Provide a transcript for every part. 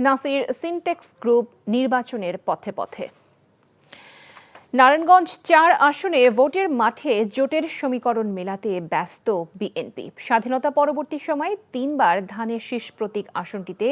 Nasir syntax group নির্বাচনের পথে পথে। নারায়ণগঞ্জ ৪ আসনে ভোটের মাঠে জোটের সমীকরণ মেলাতে ব্যস্ত বিএনপি। স্বাধীনতা পরবর্তী সময়ে ৩বার ধানের শীষ প্রতীক আসনটিতে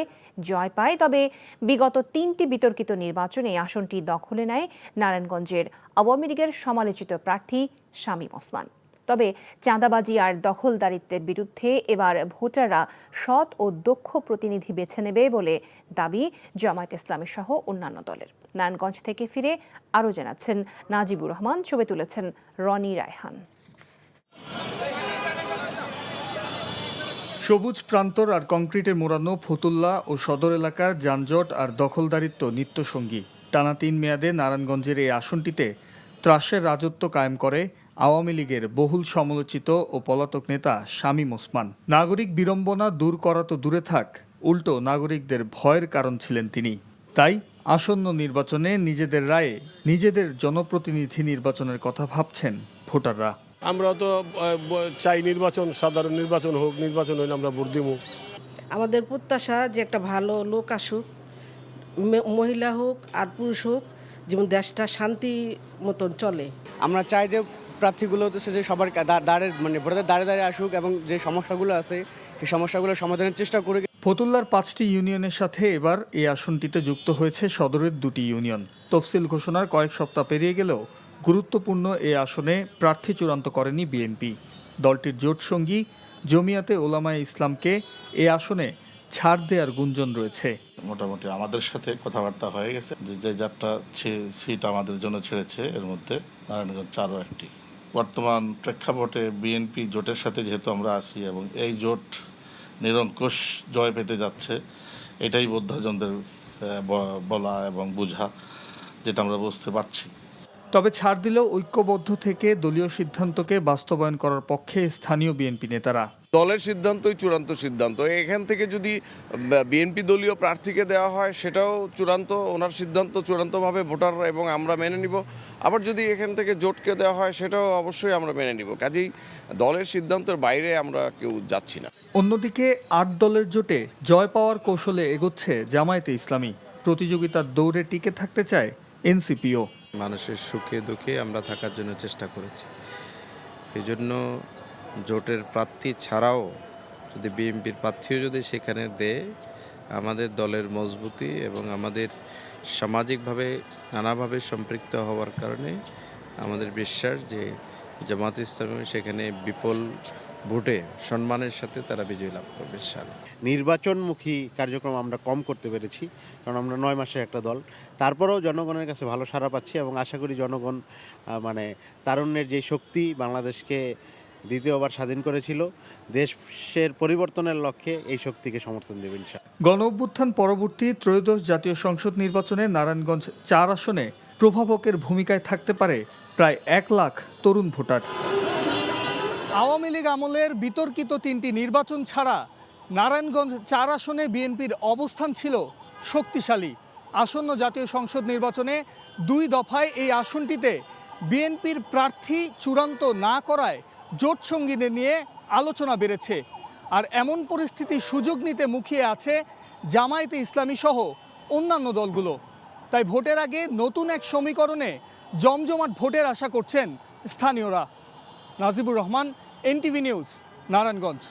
জয় পায়, তবে বিগত ৩টি বিতর্কিত নির্বাচনে আসনটি দখলে নেয় নারায়ণগঞ্জের আওয়ামী লীগের সমালোচিত প্রার্থী শামীম ওসমান। তবে চাঁদাবাজি আর দখলদারিত্বের বিরুদ্ধে এবার ভোটাররা সৎ ও দক্ষ প্রতিনিধি বেছে নেবে বলে দাবি জামায়াত ইসলামী সহ অন্যান্য দলের। নারায়ণগঞ্জ থেকে ফিরে আরও জানাচ্ছেন নাজিবুর রহমান, ছবি তুলেছেন রনি রায়হান। সবুজ প্রান্তর আর কংক্রিটে মোড়ানো ফতুল্লা ও সদর এলাকার যানজট আর দখলদারিত্ব নিত্যসঙ্গী। টানা ৩ মেয়াদে নারায়ণগঞ্জের এই আসনটিতে ত্রাসের রাজত্ব কায়েম করে আওয়ামী লীগের বহুল সমালোচিত ও পলাতক নেতা শামীম ওসমান। নাগরিক বিড়ম্বনা দূর করা তো দূরে থাক, উল্টো নাগরিকদের ভয়ের কারণ ছিলেন তিনি। তাই আসন্ন নির্বাচনে নিজেদের রায়ে নিজেদের জনপ্রতিনিধি নির্বাচনের কথা ভাবছেন ভোটাররা। আমরা তো চাই নির্বাচন, সাধারণ নির্বাচন হোক, নির্বাচন হইলে আমরা ভোট দিব। আমাদের প্রত্যাশা যে একটা ভালো লোক আসুক, মহিলা হোক আর পুরুষ হোক, যেমন দেশটা শান্তি মতন চলে। আমরা চাই যে প্রার্থীগুলো হচ্ছে যে সবার ভোটারদের দাঁড়িয়ে আসুক এবং যে সমস্যাগুলো আছে সেই সমস্যাগুলো সমাধানের চেষ্টা করুক। ফতুল্লার 5টি ইউনিয়নের সাথে এবার এই আসনটিতে যুক্ত হয়েছে সদরের 2টি ইউনিয়ন। তফসিল ঘোষণার কয়েক সপ্তাহ পেরিয়ে গেলেও গুরুত্বপূর্ণ এই আসনে প্রার্থী চূড়ান্ত করেনি বিএনপি। দলটির জোট সঙ্গী জমিয়াতে ওলামায়ে ইসলামকে এই আসনে ছাড় দেওয়ার গুঞ্জন রয়েছে। মোটামুটি আমাদের সাথে কথাবার্তা হয়ে গেছে যে যারটা সিট আমাদের জন্য ছেড়েছে এর মধ্যে নারায়ণগঞ্জ 4ও একটি। বর্তমান প্রেক্ষাপটে বিএনপি জোটের সাথে যেহেতু আমরা আছি এবং এই জোট নিরঙ্কুশ জয় পেতে যাচ্ছে, এটাই বোদ্ধাজনদের বলা এবং বোঝা, যেটা আমরা বুঝতে পারছি। তবে ছাড় দিলেও ঐক্যবদ্ধ থেকে দলীয় সিদ্ধান্তকে বাস্তবায়ন করার পক্ষে স্থানীয় বিএনপি নেতারা। দলের সিদ্ধান্তই চূড়ান্ত সিদ্ধান্ত। এখান থেকে যদি বিএনপি দলীয় প্রার্থীকে দেওয়া হয় সেটাও চূড়ান্ত, ওনার সিদ্ধান্ত চূড়ান্তভাবে ভোটার এবং আমরা মেনে নিব। আবার যদি এখান থেকে জোটকে দেওয়া হয় সেটাও অবশ্যই আমরা মেনে নিব। কাজেই দলের সিদ্ধান্তের বাইরে আমরা কেউ যাচ্ছি না। অন্যদিকে 8 দলের জোটে জয় পাওয়ার কৌশলে এগোচ্ছে জামায়াতে ইসলামী। প্রতিযোগিতার দৌড়ে টিকে থাকতে চায় এনসিপিও। মানুষের সুখে দুঃখে আমরা থাকার জন্য চেষ্টা করেছি। এই জন্য জোটের প্রার্থী ছাড়াও যদি বিএনপির প্রার্থীও যদি সেখানে দেয়, আমাদের দলের মজবুতি এবং আমাদের সামাজিকভাবে নানাভাবে সম্পৃক্ত হওয়ার কারণে আমাদের বিশ্বাস যে জামায়াত ইসলামী সেখানে বিপুল ভোটে সম্মানের সাথে তারা বিজয় লাভ করবে। নির্বাচনমুখী কার্যক্রম আমরা কম করতে পেরেছি, কারণ আমরা 9 মাসের একটা দল। তারপরেও জনগণের কাছে ভালো সাড়া পাচ্ছি এবং আশা করি জনগণ তারুণ্যের যে শক্তি বাংলাদেশকে দ্বিতীয়বার স্বাধীন করেছিল, দেশের পরিবর্তনের লক্ষ্যে এই শক্তিকে সমর্থন দেবেন। গণ অভ্যুত্থান পরবর্তী ত্রয়োদশ জাতীয় সংসদ নির্বাচনে নারায়ণগঞ্জ 4 আসনে প্রভাবকের ভূমিকায় থাকতে পারে প্রায় 1 লাখ তরুণ ভোটার। আওয়ামী লীগ আমলের বিতর্কিত 3টি নির্বাচন ছাড়া নারায়ণগঞ্জ 4 আসনে বিএনপির অবস্থান ছিল শক্তিশালী। আসন্ন জাতীয় সংসদ নির্বাচনে 2 দফায় এই আসনটিতে বিএনপির প্রার্থী চূড়ান্ত না করায় জোট সঙ্গীদের নিয়ে আলোচনা বেড়েছে। আর এমন পরিস্থিতি সুযোগ নিতে মুখিয়ে আছে জামায়াতে ইসলামী সহ অন্যান্য দলগুলো। তাই ভোটের আগে নতুন এক সমীকরণে জমজমাট ভোটের আশা করছেন স্থানীয়রা। Najibur Rahman, NTV news, Narayanganj.